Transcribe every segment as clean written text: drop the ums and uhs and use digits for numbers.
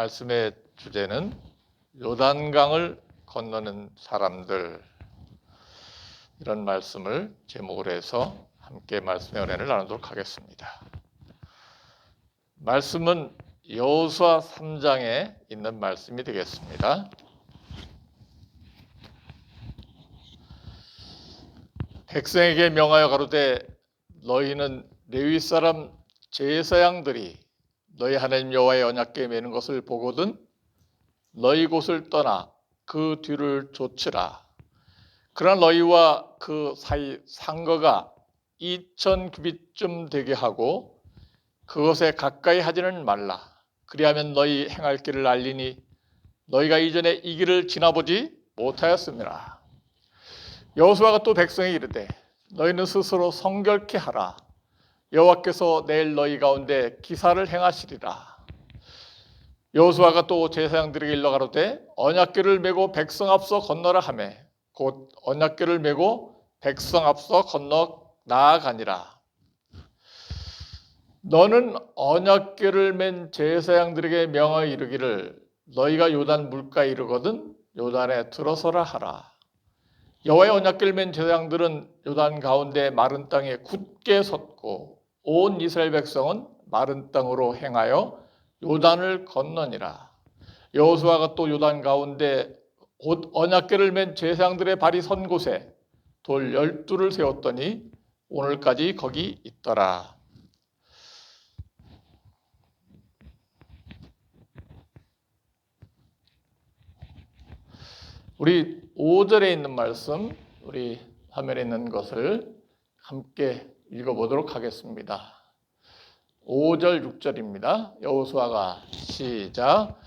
말씀의 주제는 요단강을 건너는 사람들, 이런 말씀을 제목으로 해서 함께 말씀의 은혜를 나누도록 하겠습니다. 말씀은 여호수아 3장에 있는 말씀이 되겠습니다. 백성에게 명하여 가로되 너희는 레위 사람 제사장들이 너희 하나님 여호와의 언약궤에 매는 것을 보거든 너희 곳을 떠나 그 뒤를 좇으라. 그러나 너희와 그 사이 상거가 2000규빗쯤 되게 하고 그것에 가까이 하지는 말라. 그리하면 너희 행할 길을 알리니 너희가 이전에 이 길을 지나보지 못하였음이라. 여호수아가 또 백성에게 이르되 너희는 스스로 성결케 하라. 여호와께서 내일 너희 가운데 기사를 행하시리라. 여호수아가 또 제사장들에게 일러 가로되 언약궤를 메고 백성 앞서 건너라 하매 곧 언약궤를 메고 백성 앞서 건너 나아가니라. 너는 언약궤를 맨 제사장들에게 명하여 이르기를 너희가 요단 물가에 이르거든 요단에 들어서라 하라. 여호와의 언약궤를 맨 제사장들은 요단 가운데 마른 땅에 굳게 섰고 온 이스라엘 백성은 마른 땅으로 행하여 요단을 건너니라. 여호수아가 또 요단 가운데 곧 언약궤를 맨 제사장들의 발이 선 곳에 돌 12를 세웠더니 오늘까지 거기 있더라. 우리 5절에 있는 말씀, 우리 화면에 있는 것을 함께 읽어보도록 하겠습니다. 5절, 6절입니다. 여호수아가 시작.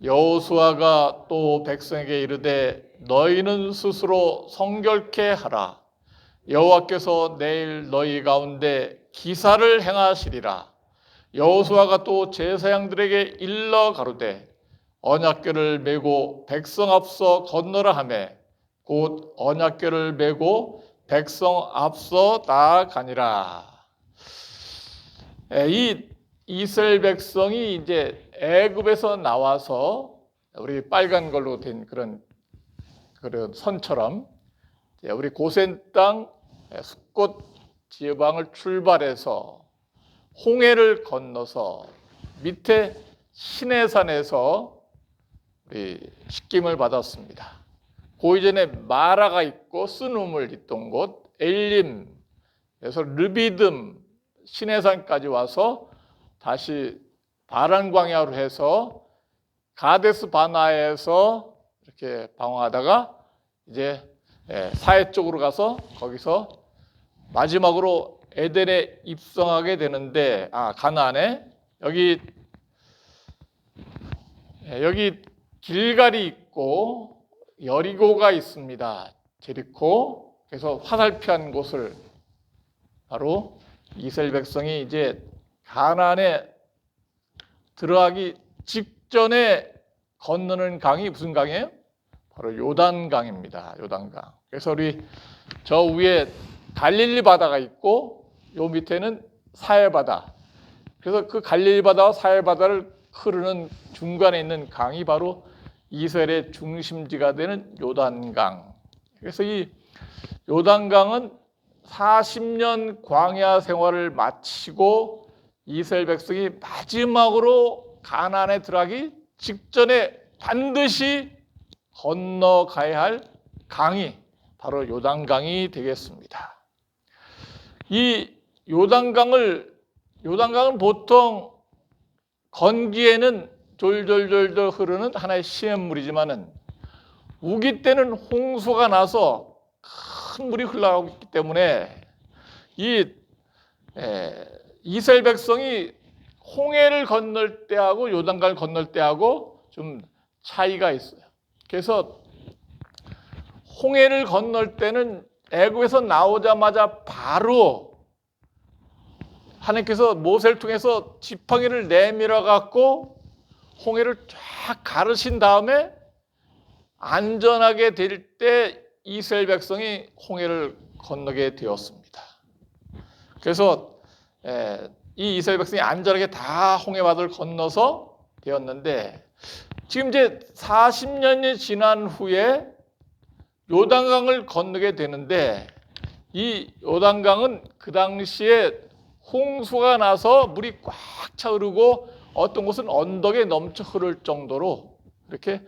여호수아가 또 백성에게 이르되 너희는 스스로 성결케 하라. 여호와께서 내일 너희 가운데 기사를 행하시리라. 여호수아가 또 제사장들에게 일러 가로되 언약궤를 메고 백성 앞서 건너라 하매 곧 언약궤를 메고 백성 앞서 나아가니라. 이 이스라엘 백성이 이제 애굽에서 나와서 우리 빨간 걸로 된 그런 선처럼 우리 고센 땅 숫곳 지방을 출발해서 홍해를 건너서 밑에 시내산에서 우리 식김을 받았습니다. 그 이전에 마라가 있고 스눔을 있던 곳 엘림에서 르비듬 시내산까지 와서 다시 바란 광야로 해서 가데스 바나에서 이렇게 방황하다가 이제 사해 쪽으로 가서 거기서 마지막으로 에덴에 입성하게 되는데 가나안에 여기 길갈이 있고 여리고가 있습니다. 제리코. 그래서 화살표한 곳을 바로 이스라엘 백성이 이제 가나안에 들어가기 직전에 건너는 강이 무슨 강이에요? 바로 요단강입니다. 요단강. 그래서 우리 저 위에 갈릴리 바다가 있고 요 밑에는 사해 바다. 그래서 그 갈릴리 바다와 사해 바다를 흐르는 중간에 있는 강이 바로 이스라엘의 중심지가 되는 요단강. 그래서 이 요단강은 40년 광야 생활을 마치고 이스라엘 백성이 마지막으로 가나안에 들어가기 직전에 반드시 건너가야 할 강이 바로 요단강이 되겠습니다. 이 요단강은 보통 건기에는 졸졸졸졸 흐르는 하나의 시냇물이지만은 우기 때는 홍수가 나서 큰 물이 흘러가고 있기 때문에 이스라엘 백성이 홍해를 건널 때하고 요단강을 건널 때하고 좀 차이가 있어요. 그래서 홍해를 건널 때는 애굽에서 나오자마자 바로 하나님께서 모세를 통해서 지팡이를 내밀어 갖고 홍해를 쫙 가르신 다음에 안전하게 될 때 이스라엘 백성이 홍해를 건너게 되었습니다. 그래서 이 이스라엘 백성이 안전하게 다 홍해 바다를 건너서 되었는데 지금 이제 40년이 지난 후에 요단강을 건너게 되는데 이 요단강은 그 당시에 홍수가 나서 물이 꽉 차 흐르고 어떤 곳은 언덕에 넘쳐 흐를 정도로 이렇게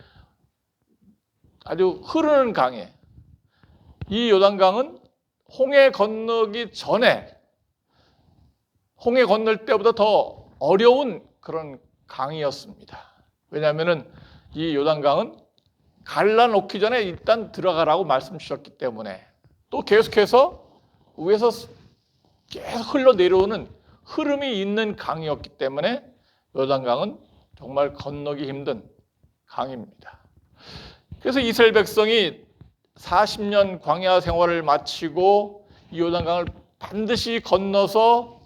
아주 흐르는 강이에요. 이 요단강은 홍해 건너기 전에 홍해 건널 때보다 더 어려운 그런 강이었습니다. 왜냐하면 이 요단강은 갈라놓기 전에 일단 들어가라고 말씀 주셨기 때문에 또 계속해서 위에서 계속 흘러내려오는 흐름이 있는 강이었기 때문에 요단강은 정말 건너기 힘든 강입니다. 그래서 이스라엘 백성이 40년 광야 생활을 마치고 이 요단강을 반드시 건너서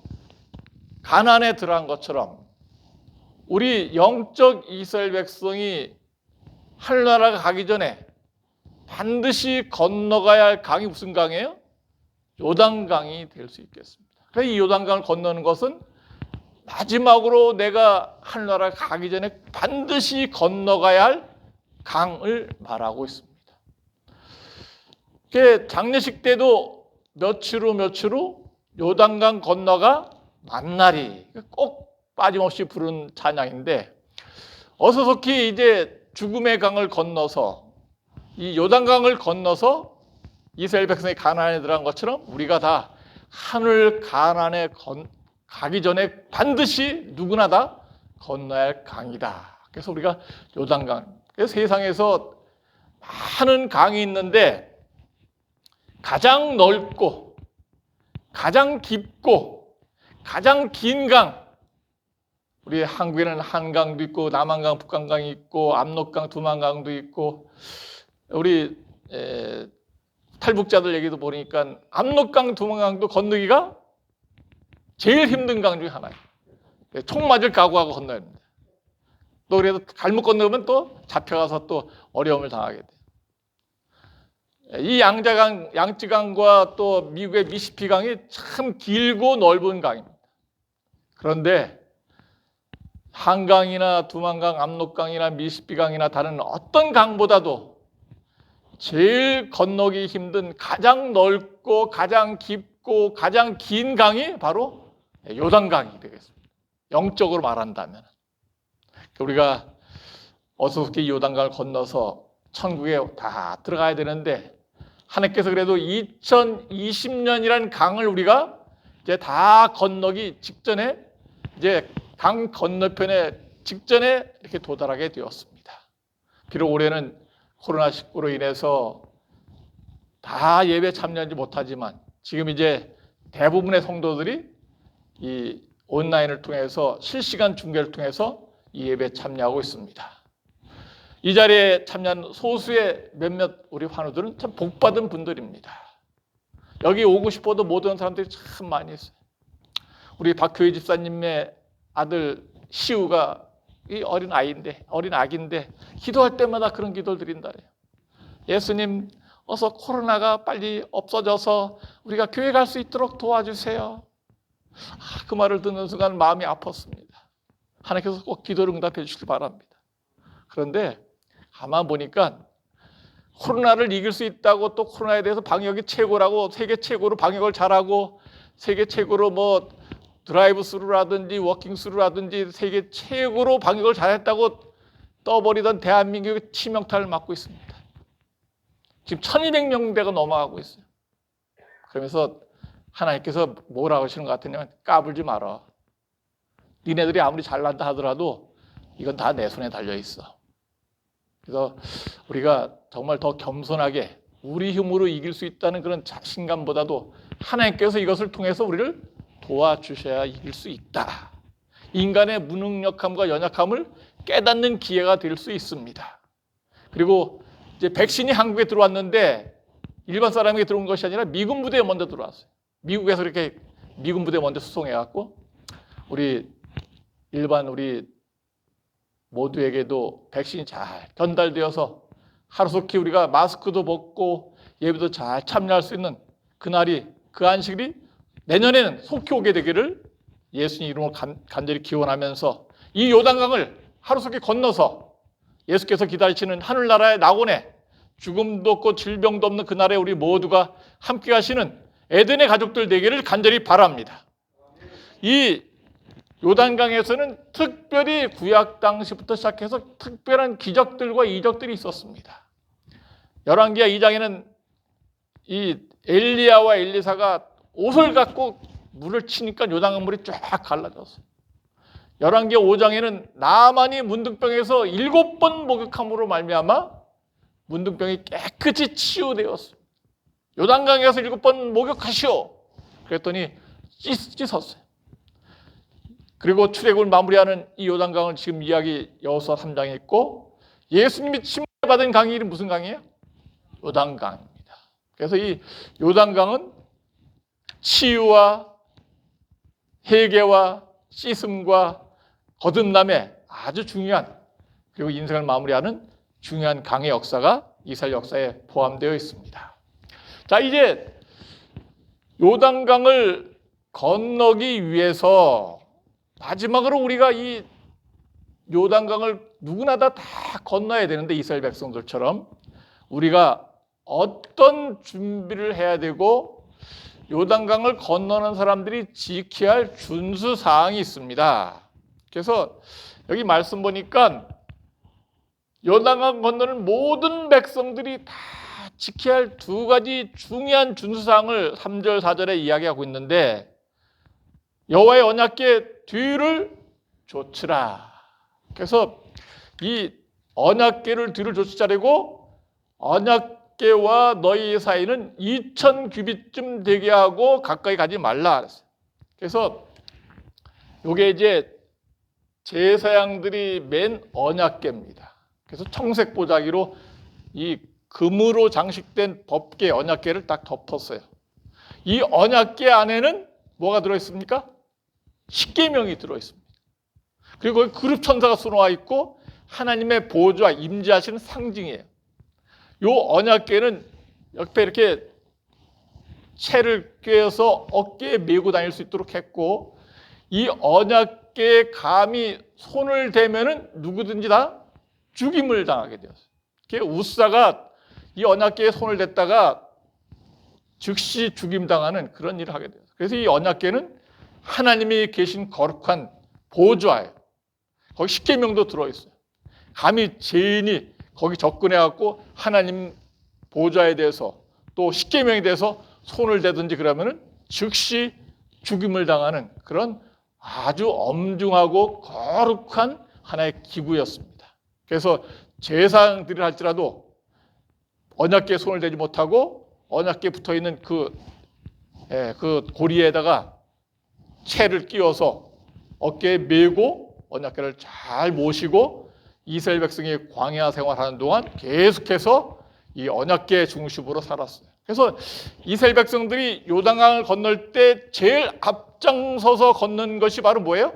가나안에 들어간 것처럼 우리 영적 이스라엘 백성이 하늘나라가 가기 전에 반드시 건너가야 할 강이 무슨 강이에요? 요단강이 될 수 있겠습니다. 그래서 이 요단강을 건너는 것은 마지막으로 내가 하늘나라 가기 전에 반드시 건너가야 할 강을 말하고 있습니다. 장례식 때도 며칠 후 요단강 건너가 만날이 꼭 빠짐없이 부른 찬양인데 어서속히 이제 죽음의 강을 건너서 이 요단강을 건너서 이스라엘 백성이 가나안에 들어간 것처럼 우리가 다 하늘 가나안에 가기 전에 반드시 누구나 다 건너야 할 강이다. 그래서 우리가 요단강. 그래서 세상에서 많은 강이 있는데 가장 넓고 가장 깊고 가장 긴 강. 우리 한국에는 한강도 있고 남한강, 북한강이 있고 압록강, 두만강도 있고 우리 탈북자들 얘기도 보니까 압록강, 두만강도 건너기가 제일 힘든 강 중에 하나예요. 총 맞을 각오하고 건너야 됩니다. 또 그래도 잘못 건너면 또 잡혀가서 또 어려움을 당하게 돼요. 이 양쯔강과 또 미국의 미시피강이 참 길고 넓은 강입니다. 그런데 한강이나 두만강, 압록강이나 미시피강이나 다른 어떤 강보다도 제일 건너기 힘든 가장 넓고 가장 깊고 가장 긴 강이 바로 요단강이 되겠습니다. 영적으로 말한다면 우리가 어서속히 요단강을 건너서 천국에 다 들어가야 되는데 하나님께서 그래도 2020년이라는 강을 우리가 이제 다 건너기 직전에 이제 강 건너편에 직전에 이렇게 도달하게 되었습니다. 비록 올해는 코로나19로 인해서 다 예배 참여하지 못하지만 지금 이제 대부분의 성도들이 이 온라인을 통해서 실시간 중계를 통해서 이 예배에 참여하고 있습니다. 이 자리에 참여한 소수의 몇몇 우리 환우들은 참 복받은 분들입니다. 여기 오고 싶어도 못 오는 사람들이 참 많이 있어요. 우리 박효희 집사님의 아들 시우가 이 어린 아기인데 기도할 때마다 그런 기도를 드린다래요. 예수님, 어서 코로나가 빨리 없어져서 우리가 교회 갈 수 있도록 도와주세요. 그 말을 듣는 순간 마음이 아팠습니다. 하나님께서 꼭 기도를 응답해 주시기 바랍니다. 그런데 가만 보니까 코로나를 이길 수 있다고 또 코로나에 대해서 방역이 최고라고 세계 최고로 방역을 잘하고 세계 최고로 뭐 드라이브 스루라든지 워킹 스루라든지 세계 최고로 방역을 잘했다고 떠버리던 대한민국의 치명타를 맞고 있습니다. 지금 1200명대가 넘어가고 있어요. 그러면서 하나님께서 뭐라고 하시는 것 같으냐면 까불지 마라. 니네들이 아무리 잘난다 하더라도 이건 다 내 손에 달려있어. 그래서 우리가 정말 더 겸손하게 우리 힘으로 이길 수 있다는 그런 자신감보다도 하나님께서 이것을 통해서 우리를 도와주셔야 이길 수 있다. 인간의 무능력함과 연약함을 깨닫는 기회가 될 수 있습니다. 그리고 이제 백신이 한국에 들어왔는데 일반 사람에게 들어온 것이 아니라 미군 부대에 먼저 들어왔어요. 미국에서 이렇게 미군 부대에 먼저 수송해갖고 우리 모두에게도 백신이 잘 전달되어서 하루속히 우리가 마스크도 벗고 예배도 잘 참여할 수 있는 그날이 그 안식일이 내년에는 속히 오게 되기를 예수님 이름으로 간절히 기원하면서 이 요단강을 하루속히 건너서 예수께서 기다리시는 하늘나라의 낙원에 죽음도 없고 질병도 없는 그 나라에 우리 모두가 함께 가시는 에덴의 가족들 되기를 간절히 바랍니다. 이 요단강에서는 특별히 구약 당시부터 시작해서 특별한 기적들과 이적들이 있었습니다. 열왕기하 2장에는 이 엘리야와 엘리사가 옷을 갖고 물을 치니까 요단강 물이 쫙 갈라졌어요. 열왕기하 5장에는 나만이 문둥병에서 7번 목욕함으로 말미암아 문둥병이 깨끗이 치유되었어요. 요단강에서 7번 목욕하시오. 그랬더니 씻었어요. 그리고 출애굽을 마무리하는 이 요단강을 지금 이야기 여호수아 3장에 있고, 예수님이 침례받은 강이 이름 무슨 강이에요? 요단강입니다. 그래서 이 요단강은 치유와 회개와 씻음과 거듭남의 아주 중요한, 그리고 인생을 마무리하는 중요한 강의 역사가 이스라엘 역사에 포함되어 있습니다. 자, 이제 요단강을 건너기 위해서 마지막으로 우리가 이 요단강을 누구나 다 건너야 되는데, 이스라엘 백성들처럼 우리가 어떤 준비를 해야 되고 요단강을 건너는 사람들이 지켜야 할 준수사항이 있습니다. 그래서 여기 말씀 보니까 요단강 건너는 모든 백성들이 다 지켜야 할 2가지 중요한 준수사항을 3절 4절에 이야기하고 있는데, 여호와의 언약궤 뒤를 좇으라. 그래서 이 언약궤를 뒤를 좇으자리고, 언약궤와 너희 사이는 2000규빗쯤 되게 하고 가까이 가지 말라. 그래서 이게 이제 제사장들이 맨 언약궤입니다. 그래서 청색 보자기로 이 금으로 장식된 법궤, 언약궤를 딱 덮었어요. 이 언약궤 안에는 뭐가 들어있습니까? 십계명이 들어있습니다. 그리고 거기 그룹 천사가 수놓아 있고 하나님의 보좌, 임재하시는 상징이에요. 이 언약궤는 옆에 이렇게 채를 꿰어서 어깨에 메고 다닐 수 있도록 했고, 이 언약궤에 감히 손을 대면은 누구든지 다 죽임을 당하게 되었어요. 우사가 이 언약궤에 손을 댔다가 즉시 죽임당하는 그런 일을 하게 되었어요. 그래서 이 언약궤는 하나님이 계신 거룩한 보좌예요. 거기 십계명도 들어있어요. 감히 죄인이 거기 접근해갖고 하나님 보좌에 대해서 또 십계명에 대해서 손을 대든지 그러면은 즉시 죽임을 당하는 그런 아주 엄중하고 거룩한 하나의 기구였습니다. 그래서 제사장들이 할지라도 언약궤에 손을 대지 못하고 언약궤에 붙어있는 그 고리에다가 채를 끼워서 어깨에 메고 언약궤를 잘 모시고 이스라엘 백성이 광야 생활하는 동안 계속해서 이 언약궤 중심으로 살았어요. 그래서 이스라엘 백성들이 요단강을 건널 때 제일 앞장서서 걷는 것이 바로 뭐예요?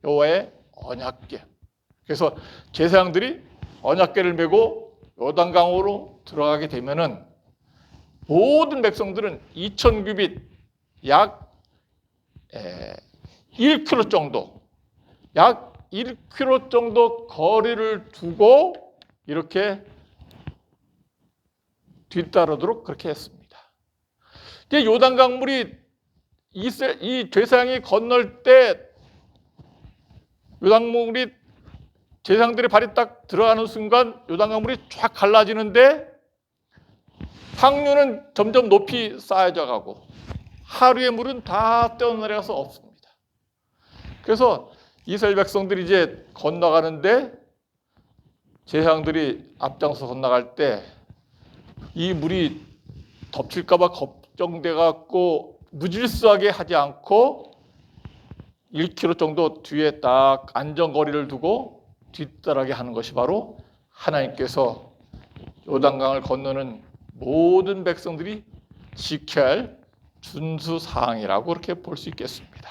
여호와의 언약궤. 그래서 제사장들이 언약궤를 메고 요단강으로 들어가게 되면은 모든 백성들은 2000규빗 약 1km 정도, 약 1km 정도 거리를 두고 이렇게 뒤따르도록 그렇게 했습니다. 이제 요단강물이 이 제사장이 건널 때 요단강물이 제사장들의 발이 딱 들어가는 순간 요단강물이 쫙 갈라지는데 상류는 점점 높이 쌓여져 가고 하루의 물은 다 떼어내려가서 없습니다. 그래서 이스라엘 백성들이 이제 건너가는데 제사장들이 앞장서 건너갈 때 이 물이 덮칠까 봐 걱정돼 갖고 무질서하게 하지 않고 1km 정도 뒤에 딱 안전거리를 두고 뒤따르게 하는 것이 바로 하나님께서 요단강을 건너는 모든 백성들이 지켜야 할 준수사항이라고 그렇게 볼 수 있겠습니다.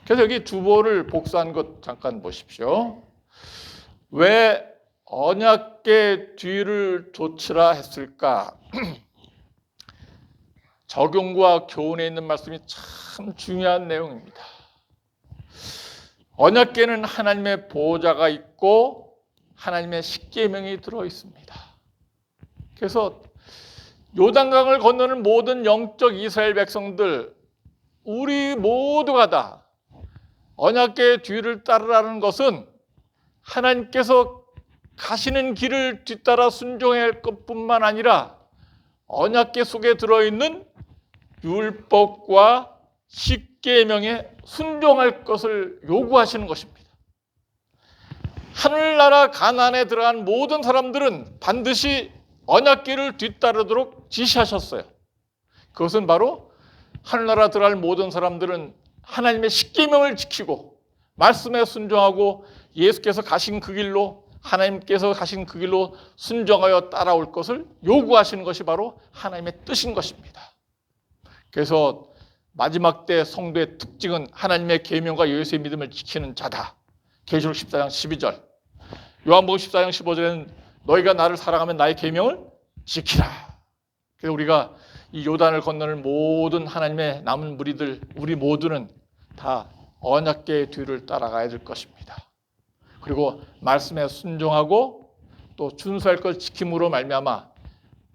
그래서 여기 주보를 복사한 것 잠깐 보십시오. 왜 언약궤 뒤를 좇으라 했을까? 적용과 교훈에 있는 말씀이 참 중요한 내용입니다. 언약궤는 하나님의 보호자가 있고 하나님의 십계명이 들어 있습니다. 그래서 요단강을 건너는 모든 영적 이스라엘 백성들, 우리 모두가 다 언약궤의 뒤를 따르라는 것은 하나님께서 가시는 길을 뒤따라 순종해야 할 것뿐만 아니라 언약궤 속에 들어있는 율법과 십계명에 순종할 것을 요구하시는 것입니다. 하늘나라 가나안에 들어간 모든 사람들은 반드시 언약궤를 뒤따르도록 지시하셨어요. 그것은 바로 하늘나라 들어갈 모든 사람들은 하나님의 십계명을 지키고 말씀에 순종하고 예수께서 가신 그 길로, 하나님께서 가신 그 길로 순종하여 따라올 것을 요구하시는 것이 바로 하나님의 뜻인 것입니다. 그래서 마지막 때 성도의 특징은 하나님의 계명과 예수의 믿음을 지키는 자다. 계시록 14장 12절, 요한복음 14장 15절에는 너희가 나를 사랑하면 나의 계명을 지키라. 그래서 우리가 이 요단을 건너는 모든 하나님의 남은 무리들, 우리 모두는 다 언약궤의 뒤를 따라가야 될 것입니다. 그리고 말씀에 순종하고 또 준수할 것 지킴으로 말미암아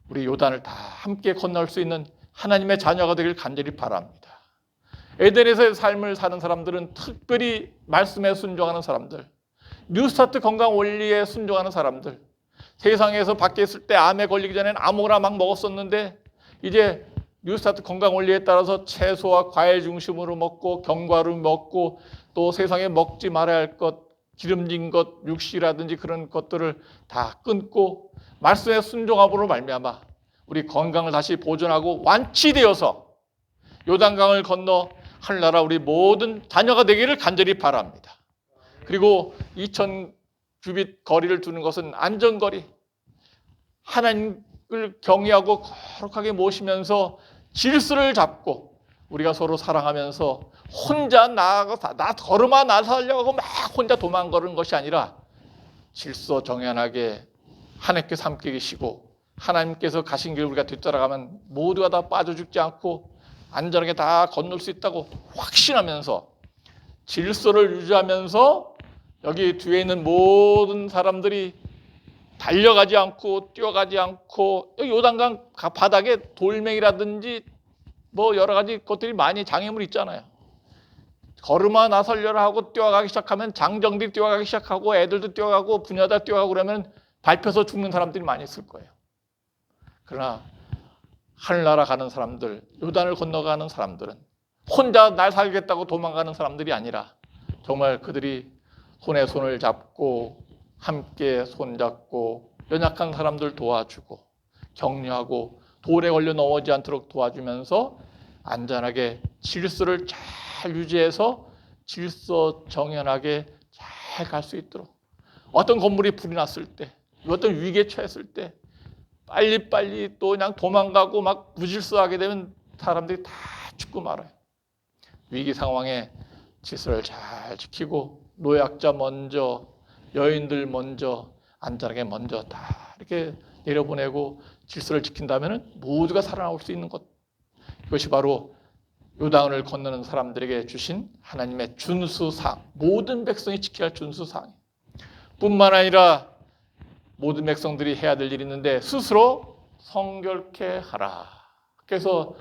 우리 요단을 다 함께 건널 수 있는 하나님의 자녀가 되길 간절히 바랍니다. 에덴에서의 삶을 사는 사람들은 특별히 말씀에 순종하는 사람들, 뉴스타트 건강 원리에 순종하는 사람들, 세상에서 밖에 있을 때 암에 걸리기 전에는 아무거나 막 먹었었는데 이제 뉴스타트 건강 원리에 따라서 채소와 과일 중심으로 먹고 견과류 먹고 또 세상에 먹지 말아야 할 것, 기름진 것, 육시라든지 그런 것들을 다 끊고 말씀에 순종함으로 말미암아 우리 건강을 다시 보존하고 완치되어서 요단강을 건너 하늘나라 우리 모든 자녀가 되기를 간절히 바랍니다. 그리고 2000규빗 거리를 두는 것은 안전거리, 하나님을 경외하고 거룩하게 모시면서 질서를 잡고 우리가 서로 사랑하면서 혼자 나아가서 나 걸음아 나 살려고 막 혼자 도망가는 것이 아니라 질서 정연하게 하나님께서 함께 계시고 하나님께서 가신 길 우리가 뒤따라가면 모두가 다 빠져 죽지 않고 안전하게 다 건널 수 있다고 확신하면서 질서를 유지하면서 여기 뒤에 있는 모든 사람들이 달려가지 않고 뛰어가지 않고 요단강 바닥에 돌멩이라든지 뭐 여러 가지 것들이 많이 장애물이 있잖아요. 걸음아 나설려라 하고 뛰어가기 시작하면 장정들이 뛰어가기 시작하고 애들도 뛰어가고 부녀다 뛰어가고 그러면 밟혀서 죽는 사람들이 많이 있을 거예요. 그러나 하늘나라 가는 사람들, 요단을 건너가는 사람들은 혼자 날 살겠다고 도망가는 사람들이 아니라 정말 그들이 손에 손을 잡고 함께 손잡고 연약한 사람들 도와주고 격려하고 돌에 걸려 넘어지지 않도록 도와주면서 안전하게 질서를 잘 유지해서 질서 정연하게 잘 갈 수 있도록 어떤 건물이 불이 났을 때 어떤 위기에 처했을 때 빨리빨리 또 그냥 도망가고 막 무질서하게 되면 사람들이 다 죽고 말아요. 위기 상황에 질서를 잘 지키고 노약자 먼저, 여인들 먼저, 안전하게 먼저 다 이렇게 내려보내고 질서를 지킨다면 모두가 살아나올 수 있는 것. 이것이 바로 요단을 건너는 사람들에게 주신 하나님의 준수사항, 모든 백성이 지켜야 할 준수사항 뿐만 아니라 모든 백성들이 해야 될 일이 있는데 스스로 성결케 하라. 그래서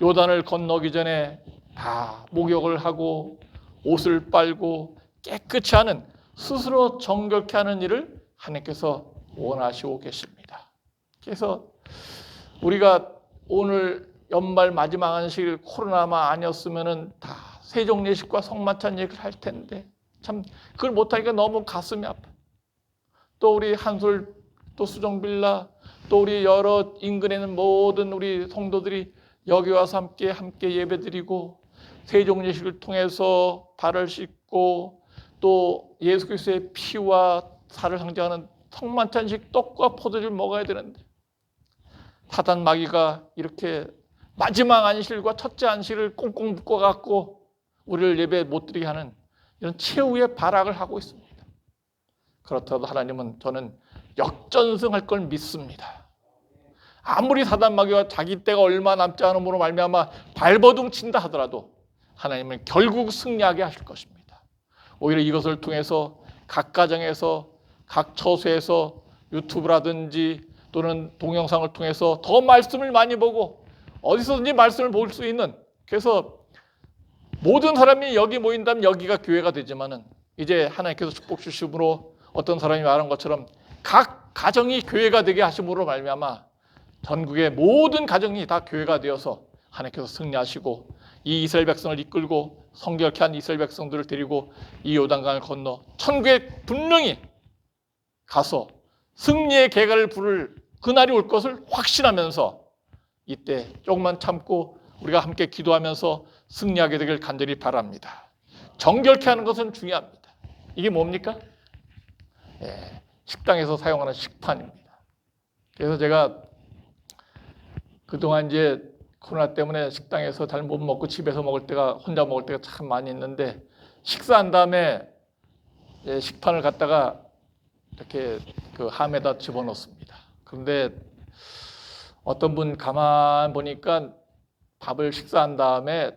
요단을 건너기 전에 다 목욕을 하고 옷을 빨고 깨끗이 하는 스스로 정결케 하는 일을 하나님께서 원하시고 계십니다. 그래서 우리가 오늘 연말 마지막 안식일 코로나만 아니었으면 다 세종예식과 성만찬 얘기를 할 텐데 참 그걸 못하니까 너무 가슴이 아파. 또 우리 한솔, 또 수정빌라, 또 우리 여러 인근에 있는 모든 우리 성도들이 여기 와서 함께 예배드리고 세종예식을 통해서 발을 씻고 또 예수 그리스도의 피와 살을 상징하는 성만찬식 떡과 포도주를 먹어야 되는데 사단 마귀가 이렇게 마지막 안식일과 첫째 안식일을 꽁꽁 묶어갖고 우리를 예배 못 드리게 하는 이런 최후의 발악을 하고 있습니다. 그렇다고 하나님은 저는 역전승할 걸 믿습니다. 아무리 사단 마귀가 자기 때가 얼마 남지 않음으로 말미암아 발버둥 친다 하더라도 하나님은 결국 승리하게 하실 것입니다. 오히려 이것을 통해서 각 가정에서 각 처소에서 유튜브라든지 또는 동영상을 통해서 더 말씀을 많이 보고 어디서든지 말씀을 볼 수 있는, 그래서 모든 사람이 여기 모인다면 여기가 교회가 되지만은 이제 하나님께서 축복 주심으로 어떤 사람이 말한 것처럼 각 가정이 교회가 되게 하심으로 말미암아 전국의 모든 가정이 다 교회가 되어서 하나님께서 승리하시고 이 이스라엘 백성을 이끌고 성결케 한 이스라엘 백성들을 데리고 이 요단강을 건너 천국에 분명히 가서 승리의 계가를 부를 그날이 올 것을 확신하면서 이때 조금만 참고 우리가 함께 기도하면서 승리하게 되길 간절히 바랍니다. 정결케 하는 것은 중요합니다. 이게 뭡니까? 식당에서 사용하는 식판입니다. 그래서 제가 그동안 이제 코로나 때문에 식당에서 잘 못 먹고 집에서 먹을 때가, 혼자 먹을 때가 참 많이 있는데, 식사한 다음에 식판을 갖다가 이렇게 그 함에다 집어넣습니다. 그런데 어떤 분 가만 보니까 밥을 식사한 다음에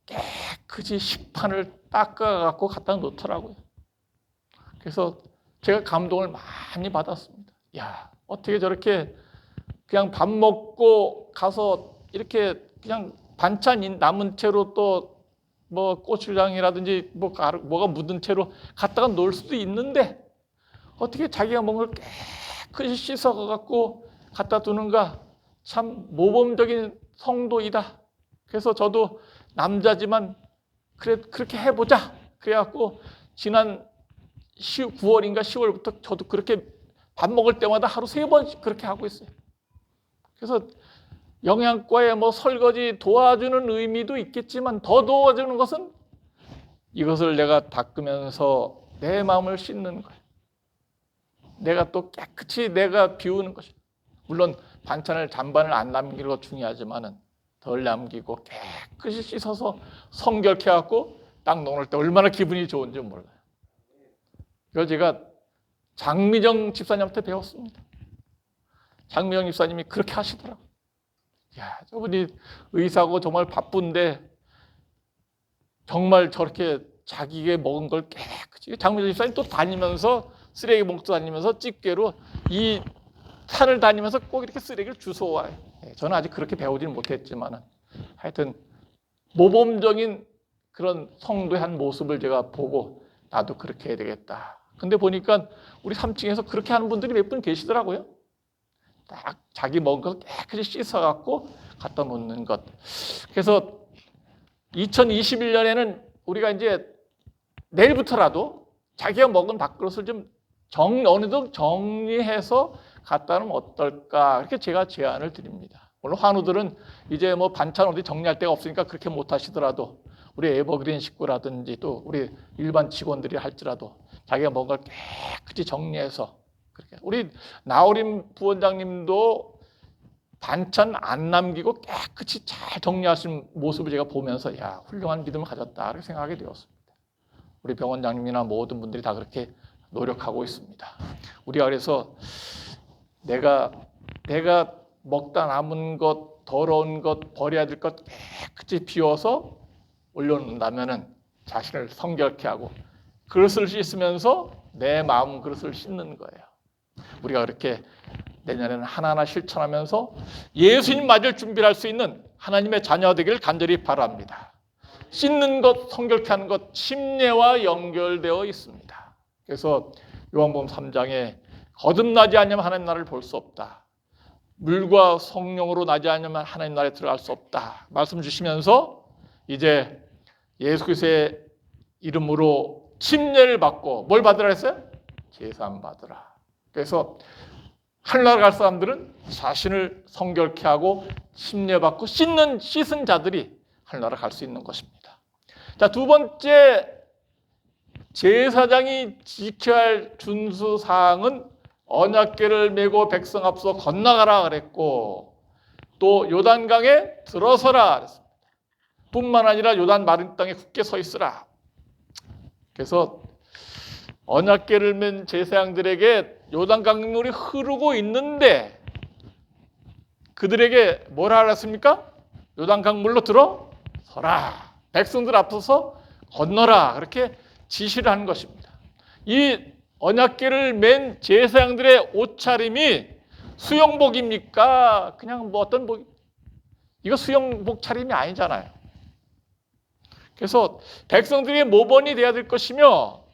깨끗이 식판을 닦아갖고 갖다 놓더라고요. 그래서 제가 감동을 많이 받았습니다. 야, 어떻게 저렇게 그냥 밥 먹고 가서 이렇게 그냥 반찬 남은 채로 또 뭐 고추장이라든지 뭐가 묻은 채로 갖다가 놓을 수도 있는데 어떻게 자기가 먹은 걸 깨끗이 씻어갖고 갖다 두는가? 참 모범적인 성도이다. 그래서 저도 남자지만 그렇게 해보자. 그래갖고 지난 9월인가 10월부터 저도 그렇게 밥 먹을 때마다 하루 3번 그렇게 하고 있어요. 그래서 영양과에 뭐 설거지 도와주는 의미도 있겠지만 더 도와주는 것은 이것을 내가 닦으면서 내 마음을 씻는 거예요. 내가 또 깨끗이 내가 비우는 것이죠. 물론 반찬을 잔반을 안 남기는 것 중요하지만은 덜 남기고 깨끗이 씻어서 성결케 하고 딱 놓을 때 얼마나 기분이 좋은지 몰라요. 그걸 제가 장미정 집사님한테 배웠습니다. 장미정 집사님이 그렇게 하시더라고요. 야, 저분이 의사고 정말 바쁜데 정말 저렇게 자기가 먹은 걸 깨끗이, 장미정 집사님 또 다니면서 쓰레기 봉투 다니면서 집게로 이 산을 다니면서 꼭 이렇게 쓰레기를 주워와요. 저는 아직 그렇게 배우지는 못했지만 하여튼 모범적인 그런 성도의 한 모습을 제가 보고 나도 그렇게 해야 되겠다. 근데 보니까 우리 3층에서 그렇게 하는 분들이 몇 분 계시더라고요. 딱 자기 먹은 거 깨끗이 씻어갖고 갖다 놓는 것. 그래서 2021년에는 우리가 이제 내일부터라도 자기가 먹은 밥그릇을 좀 어느 정도 정리해서 갖다 놓으면 어떨까, 이렇게 제가 제안을 드립니다. 물론 환우들은 이제 뭐 반찬 어디 정리할 데가 없으니까 그렇게 못 하시더라도 우리 에버그린 식구라든지 또 우리 일반 직원들이 할지라도 자기가 먹은 걸 깨끗이 정리해서, 그렇게 우리 나우림 부원장님도 반찬 안 남기고 깨끗이 잘 정리하신 모습을 제가 보면서 야, 훌륭한 믿음을 가졌다 이렇게 생각하게 되었습니다. 우리 병원장님이나 모든 분들이 다 그렇게 노력하고 있습니다. 우리가 그래서 내가 먹다 남은 것, 더러운 것, 버려야 될 것 깨끗이 비워서 올려놓는다면은 자신을 성결케 하고 그릇을 씻으면서 내 마음 그릇을 씻는 거예요. 우리가 그렇게 내년에는 하나하나 실천하면서 예수님 맞을 준비를 할 수 있는 하나님의 자녀 되기를 간절히 바랍니다. 씻는 것, 성결케 하는 것, 침례와 연결되어 있습니다. 그래서 요한복음 3장에 거듭나지 않으면 하나님 나라를 볼 수 없다. 물과 성령으로 나지 않으면 하나님 나라에 들어갈 수 없다. 말씀 주시면서 이제 예수 그리스도의 이름으로 침례를 받고 뭘 받으라 했어요? 제사함 받으라. 그래서 하늘나라 갈 사람들은 자신을 성결케 하고 침례받고 씻은 자들이 하늘나라 갈 수 있는 것입니다. 자, 두 번째 제사장이 지켜야 할 준수 사항은 언약궤를 메고 백성 앞서 건너가라 그랬고 또 요단강에 들어서라 그랬습니다. 뿐만 아니라 요단 마른 땅에 굳게 서 있으라. 그래서 언약궤를 맨 제사장들에게 요단강 물이 흐르고 있는데 그들에게 뭐라 하랬습니까? 요단강 물로 들어서라. 백성들 앞서서 건너라. 그렇게 지시를 하는 것입니다. 이 언약궤를 맨 제사장들의 옷차림이 수영복입니까? 그냥 뭐 어떤 복, 이거 수영복 차림이 아니잖아요. 그래서 백성들이 모범이 되어야 될 것이며,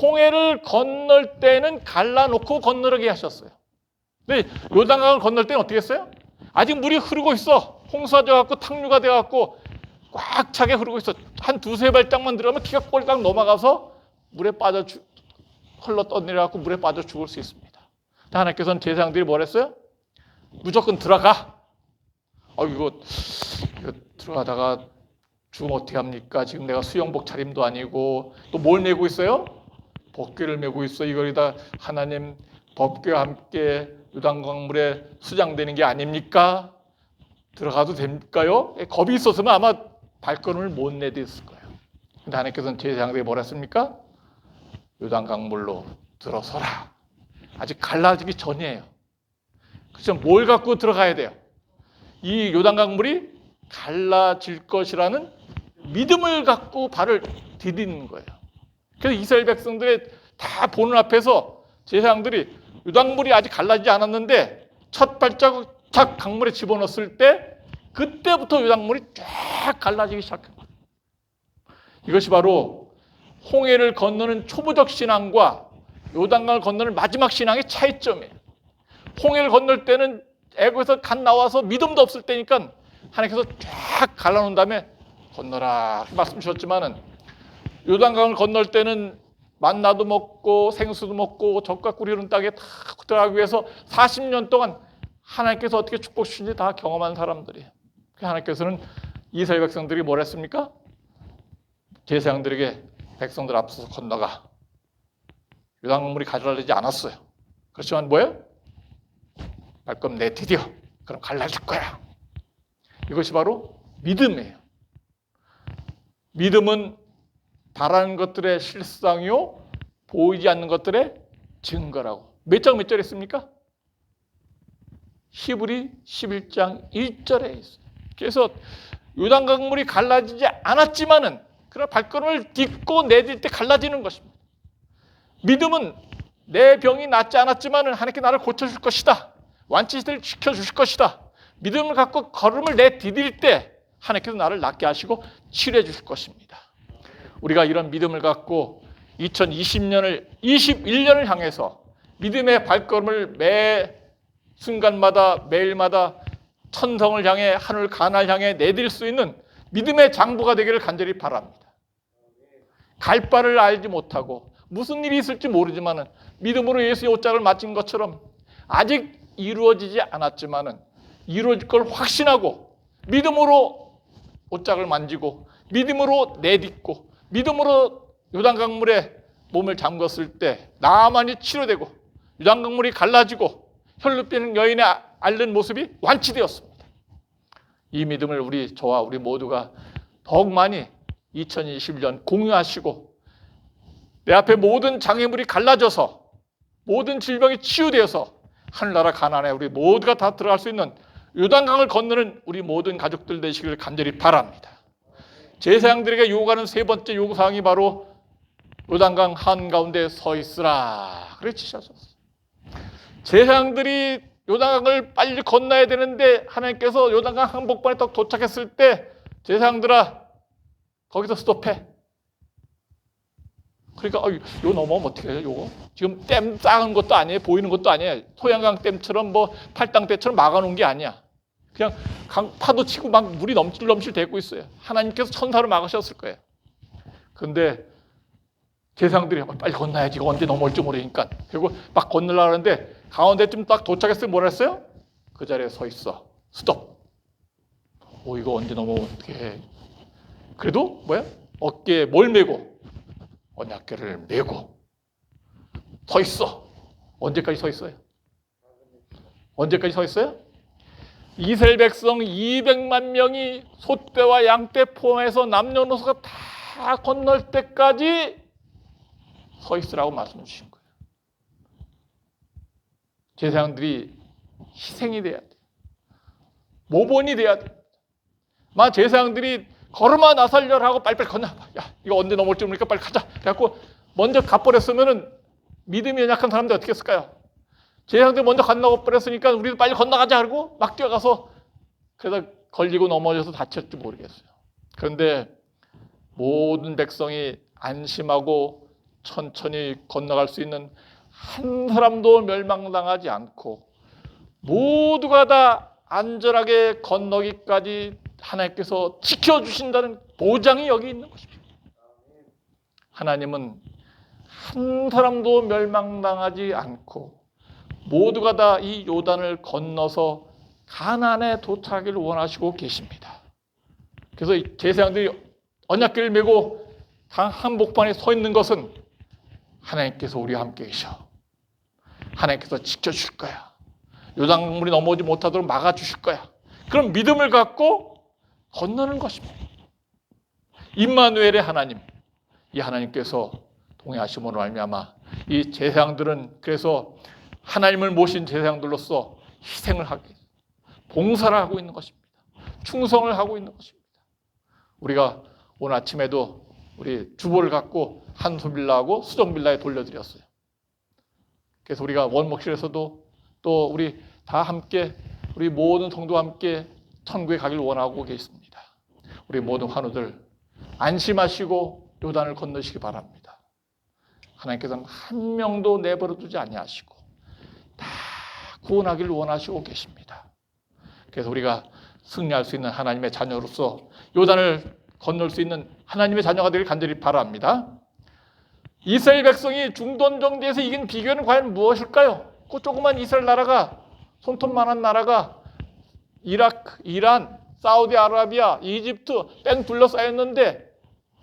홍해를 건널 때는 갈라놓고 건너게 하셨어요. 근데 요단강을 건널 때는 어떻게 했어요? 아직 물이 흐르고 있어. 홍수가 돼갖고 탕류가 돼갖고 꽉 차게 흐르고 있어. 한 두세 발짝만 들어가면 키가 꼴딱 넘어가서 물에 빠져 흘러 떠내려갖고 물에 빠져 죽을 수 있습니다. 하나님께서는 제사장들이 뭘 했어요? 무조건 들어가. 이거 들어가다가 죽으면 어떻게 합니까? 지금 내가 수영복 차림도 아니고 또 뭘 메고 있어요? 법궤를 메고 있어. 이거리다 하나님 법궤와 함께 요단강물에 수장되는 게 아닙니까? 들어가도 됩니까요? 겁이 있었으면 아마 발걸음을 못 내딛었을 거예요. 근데 하나님께서는 제사장들이 뭐라 했습니까? 요단강물로 들어서라. 아직 갈라지기 전이에요. 그래서 뭘 갖고 들어가야 돼요? 이 요단강물이 갈라질 것이라는 믿음을 갖고 발을 디디는 거예요. 그래서 이스라엘 백성들의 다 보는 앞에서 제사장들이 요단물이 아직 갈라지지 않았는데 첫 발자국 착 강물에 집어넣었을 때 그때부터 요단물이 쫙 갈라지기 시작한 거예요. 이것이 바로 홍해를 건너는 초보적 신앙과 요단강을 건너는 마지막 신앙의 차이점이에요. 홍해를 건널 때는 애국에서 갓 나와서 믿음도 없을 때니까 하나님께서 쫙 갈라놓은 다음에 건너라 말씀 주셨지만은, 요단강을 건널 때는 만나도 먹고 생수도 먹고 젖과 꿀이 흐르는 땅에 다 들어가기 위해서 40년 동안 하나님께서 어떻게 축복 주신지 다 경험한 사람들이에요. 하나님께서는 이스라엘 백성들이 뭘 했습니까? 제사장들에게 백성들 앞서서 건너가. 요단강물이 갈라지지 않았어요. 그렇지만 뭐예요? 발걸음 내디뎌. 그럼 갈라질 거야. 이것이 바로 믿음이에요. 믿음은 바라는 것들의 실상이요 보이지 않는 것들의 증거라고. 몇 장 몇 절에 있습니까? 히브리 11장 1절에 있어요. 그래서 요단강물이 갈라지지 않았지만은 그런 발걸음을 딛고 내딜 때 갈라지는 것입니다. 믿음은 내 병이 낫지 않았지만은 하나님께 나를 고쳐줄 것이다. 완치를 시켜주실 것이다. 믿음을 갖고 걸음을 내디딜 때 하나님께서 나를 낫게 하시고 치료해 주실 것입니다. 우리가 이런 믿음을 갖고 2020년을 21년을 향해서 믿음의 발걸음을 매 순간마다 매일마다 천성을 향해 하늘 가나를 향해 내딜 수 있는 믿음의 장부가 되기를 간절히 바랍니다. 갈 바를 알지 못하고 무슨 일이 있을지 모르지만은 믿음으로 예수의 옷장을 맞힌 것처럼 아직 이루어지지 않았지만은 이루어질 걸 확신하고 믿음으로 옷장을 만지고 믿음으로 내딛고 믿음으로 요단강물에 몸을 잠궜을 때 나만이 치료되고 요단강물이 갈라지고 혈로 빼는 여인의 앓는 모습이 완치되었습니다. 이 믿음을 저와 우리 모두가 더욱 많이 2021년 공유하시고 내 앞에 모든 장애물이 갈라져서 모든 질병이 치유되어서 하늘나라 가나안에 우리 모두가 다 들어갈 수 있는 요단강을 건너는 우리 모든 가족들 되시기를 간절히 바랍니다. 제사장들에게 요구하는 세 번째 요구사항이 바로 요단강 한가운데 서 있으라 그렇게 지시하셨어요. 제사장들이 요단강을 빨리 건너야 되는데 하나님께서 요단강 한복판에 딱 도착했을 때 제사장들아 거기서 스톱해. 그러니까 이거 넘어오면 어떻게 해요? 요거 지금 댐 쌓은 것도 아니에요. 보이는 것도 아니에요. 소양강 댐처럼 뭐 팔당대처럼 막아놓은 게 아니야. 그냥 파도 치고 막 물이 넘칠 되고 있어요. 하나님께서 천사로 막으셨을 거예요. 그런데 제사장들이 빨리 건너야지. 이거 언제 넘어올지 모르니까. 그리고 막 건너려고 하는데 가운데쯤 딱 도착했을 때 뭐라 했어요? 그 자리에 서 있어. 스톱. 이거 언제 넘어오면 어떻게 해. 그래도 어깨에 뭘 메고? 언약궤를 메고 서 있어. 언제까지 서 있어요? 언제까지 서 있어요? 이스라엘 백성 200만 명이 소떼와 양떼 포함해서 남녀노소가 다 건널 때까지 서 있으라고 말씀 주신 거예요. 제사장들이 희생이 돼야 돼요. 모본이 돼야 돼요. 제사장들이 걸음아 나 살려라 하고 빨리빨리 건너. 야, 이거 언제 넘어올지 모르니까 빨리 가자. 그래갖고 먼저 가버렸으면은 믿음이 연약한 사람들 어떻게 했을까요? 제사장들 먼저 건너버렸으니까 우리도 빨리 건너가자 그러고 막 뛰어가서 그러다 걸리고 넘어져서 다쳤지 모르겠어요. 그런데 모든 백성이 안심하고 천천히 건너갈 수 있는 한 사람도 멸망당하지 않고 모두가 다 안전하게 건너기까지 하나님께서 지켜주신다는 보장이 여기 있는 것입니다. 하나님은 한 사람도 멸망당하지 않고 모두가 다 이 요단을 건너서 가나안에 도착하기를 원하시고 계십니다. 그래서 제사장들이 언약궤를 메고 강 한복판에 서 있는 것은 하나님께서 우리와 함께 계셔. 하나님께서 지켜줄 거야. 요단물이 넘어오지 못하도록 막아주실 거야. 그런 믿음을 갖고 건너는 것입니다. 임마누엘의 하나님, 이 하나님께서 동행하심으로 말미암아 이 제사장들은 그래서 하나님을 모신 제사장들로서 희생을 하고 봉사를 하고 있는 것입니다. 충성을 하고 있는 것입니다. 우리가 오늘 아침에도 우리 주보를 갖고 한소빌라하고 수정빌라에 돌려드렸어요. 그래서 우리가 원목실에서도 또 우리 다 함께 우리 모든 성도와 함께 천국에 가길 원하고 계십니다. 우리 모든 환우들 안심하시고 요단을 건너시기 바랍니다. 하나님께서는 한 명도 내버려 두지 아니하시고 다 구원하기를 원하시고 계십니다. 그래서 우리가 승리할 수 있는 하나님의 자녀로서 요단을 건널 수 있는 하나님의 자녀가 되길 간절히 바랍니다. 이스라엘 백성이 중동 정대에서 이긴 비결은 과연 무엇일까요? 그 조그만 이스라엘 나라가 손톱만한 나라가 이라크, 이란, 사우디아라비아, 이집트 뺑 둘러싸였는데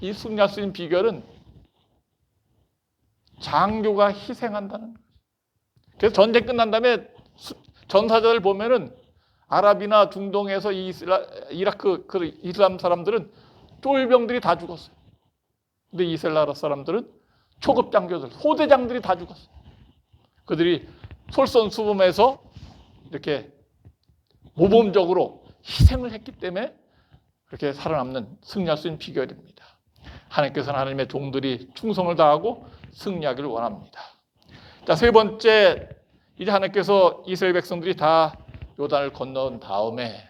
이 승리할 수 있는 비결은 장교가 희생한다는 거예요. 그래서 전쟁 끝난 다음에 전사자들 보면은 아랍이나 중동에서 이라크 이슬람 사람들은 쫄병들이 다 죽었어요. 근데 이스라엘 나라 사람들은 초급 장교들, 소대장들이 다 죽었어요. 그들이 솔선수범해서 이렇게 모범적으로 희생을 했기 때문에 그렇게 살아남는 승리할 수 있는 비결입니다. 하나님께서는 하나님의 종들이 충성을 다하고 승리하기를 원합니다. 자, 세 번째, 이제 하나님께서 이스라엘 백성들이 다 요단을 건너온 다음에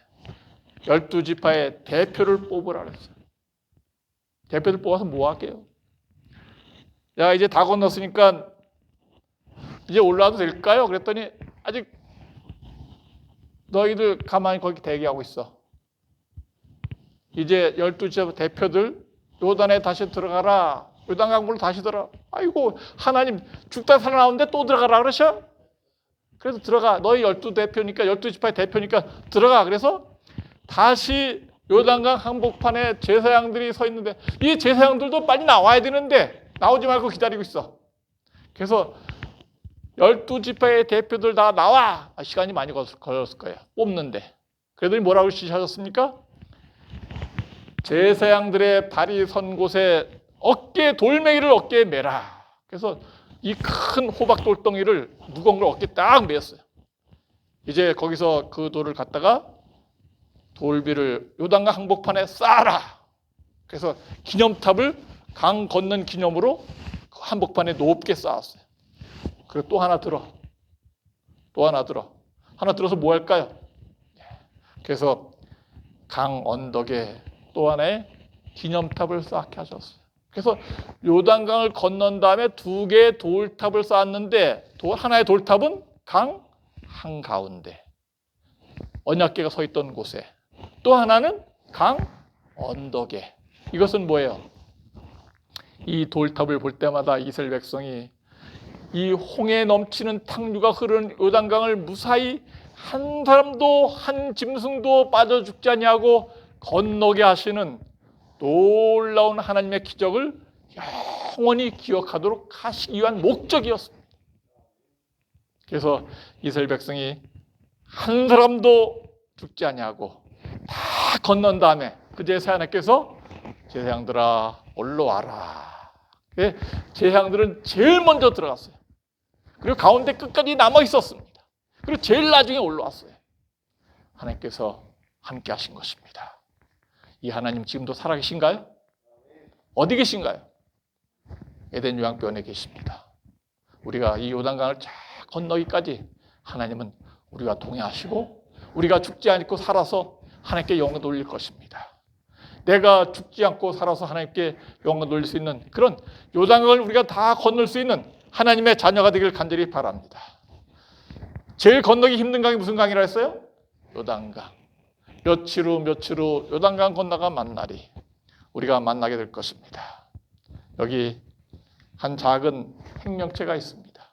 12지파의 대표를 뽑으라 그랬어요. 대표를 뽑아서 뭐 할게요? 야, 이제 다 건넜으니까 이제 올라와도 될까요? 그랬더니 아직 너희들 가만히 거기 대기하고 있어. 이제 12지파 대표들 요단에 다시 들어가라. 요단 강물로 다시 들어가. 아이고, 하나님 죽다 살아나오는데 또 들어가라 그러셔? 그래서 들어가. 너희 12대표니까 12지파의 대표니까 들어가. 그래서 다시 요단강 한복판에 제사장들이 서 있는데 이 제사장들도 빨리 나와야 되는데 나오지 말고 기다리고 있어. 그래서 12지파의 대표들 다 나와. 시간이 많이 걸렸을 거예요. 뽑는데. 그러더니 뭐라고 지시하셨습니까? 제사장들의 발이 선 곳에 돌멩이를 어깨에 매라. 그래서 이 큰 호박 돌덩이를 무거운 걸 어깨에 딱 매었어요. 이제 거기서 그 돌을 갖다가 돌비를 요단강 한복판에 쌓아라. 그래서 기념탑을 강 건넌 기념으로 한복판에 높게 쌓았어요. 그리고 또 하나 들어. 또 하나 들어. 하나 들어서 뭐 할까요? 그래서 강 언덕에 또 하나의 기념탑을 쌓게 하셨어요. 그래서 요단강을 건넌 다음에 2개의 돌탑을 쌓았는데 하나의 돌탑은 강 한가운데 언약궤가 서 있던 곳에, 또 하나는 강 언덕에. 이것은 뭐예요? 이 돌탑을 볼 때마다 이스라엘 백성이 이 홍해 넘치는 탕류가 흐르는 요단강을 무사히 한 사람도 한 짐승도 빠져 죽지 아니하고 건너게 하시는 놀라운 하나님의 기적을 영원히 기억하도록 하시기 위한 목적이었습니다. 그래서 이스라엘 백성이 한 사람도 죽지 아니하고 다 건넌 다음에 그제서 하나님께서 제사장들아 올라와라. 제사장들은 제일 먼저 들어갔어요. 그리고 가운데 끝까지 남아 있었습니다. 그리고 제일 나중에 올라왔어요. 하나님께서 함께 하신 것입니다. 이 하나님 지금도 살아계신가요? 어디 계신가요? 에덴 요양변에 계십니다. 우리가 이 요단강을 쫙 건너기까지 하나님은 우리와 동행하시고 우리가 죽지 않고 살아서 하나님께 영광 돌릴 것입니다. 내가 죽지 않고 살아서 하나님께 영광 돌릴 수 있는 그런 요단강을 우리가 다 건널 수 있는 하나님의 자녀가 되길 간절히 바랍니다. 제일 건너기 힘든 강이 무슨 강이라 했어요? 요단강. 며칠 후 요단강 건너가 만나리 우리가 만나게 될 것입니다. 여기 한 작은 생명체가 있습니다.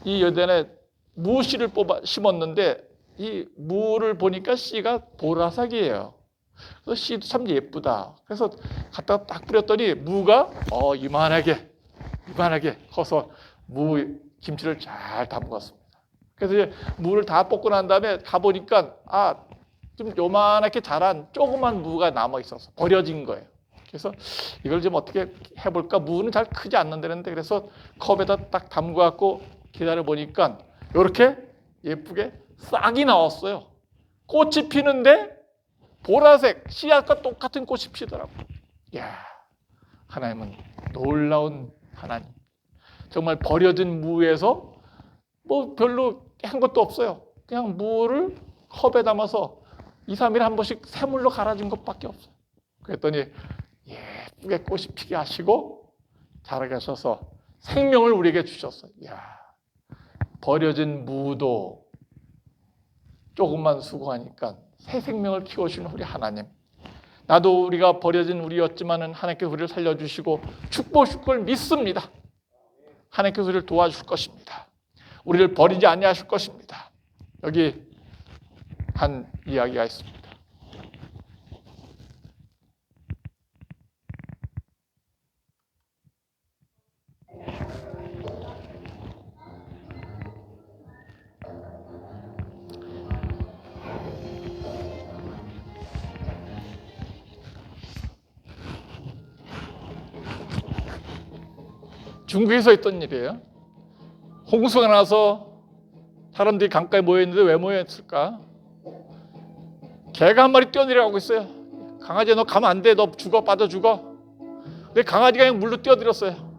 이 여단에 무씨를 뽑아 심었는데 이 무를 보니까 씨가 보라색이에요. 그래서 씨도 참 예쁘다. 그래서 갖다가 딱 뿌렸더니 무가 이만하게 커서 무 김치를 잘 담갔습니다. 그래서 이제 무를 다 뽑고 난 다음에 가보니까 좀 요만하게 자란 조그만 무가 남아 있어서 버려진 거예요. 그래서 이걸 좀 어떻게 해볼까? 무는 잘 크지 않는다는데 그래서 컵에다 딱 담궈갖고 기다려 보니까 이렇게 예쁘게 싹이 나왔어요. 꽃이 피는데 보라색 씨앗과 똑같은 꽃이 피더라고요. 이야, 하나님은 놀라운 하나님. 정말 버려진 무에서 뭐 별로 한 것도 없어요. 그냥 무를 컵에 담아서 2, 3일에 한 번씩 새물로 갈아준 것밖에 없어요. 그랬더니 예쁘게 꽃이 피게 하시고 자라게 하셔서 생명을 우리에게 주셨어요. 이야, 버려진 무도 조금만 수고하니까 새 생명을 키워주는 우리 하나님. 나도 우리가 버려진 우리였지만은 하나님께서 우리를 살려주시고 축복하실 걸 믿습니다. 하나님께서 우리를 도와줄 것입니다. 우리를 버리지 아니하실 것입니다. 여기 한 이야기가 있습니다. 중국에서 있던 일이에요. 홍수가 나서 사람들이 강가에 모여있는데 왜 모여있을까? 개가 한 마리 뛰어내려가고 있어요. 강아지야 너 가면 안 돼. 너 죽어. 빠져 죽어. 근데 강아지가 그냥 물로 뛰어들었어요.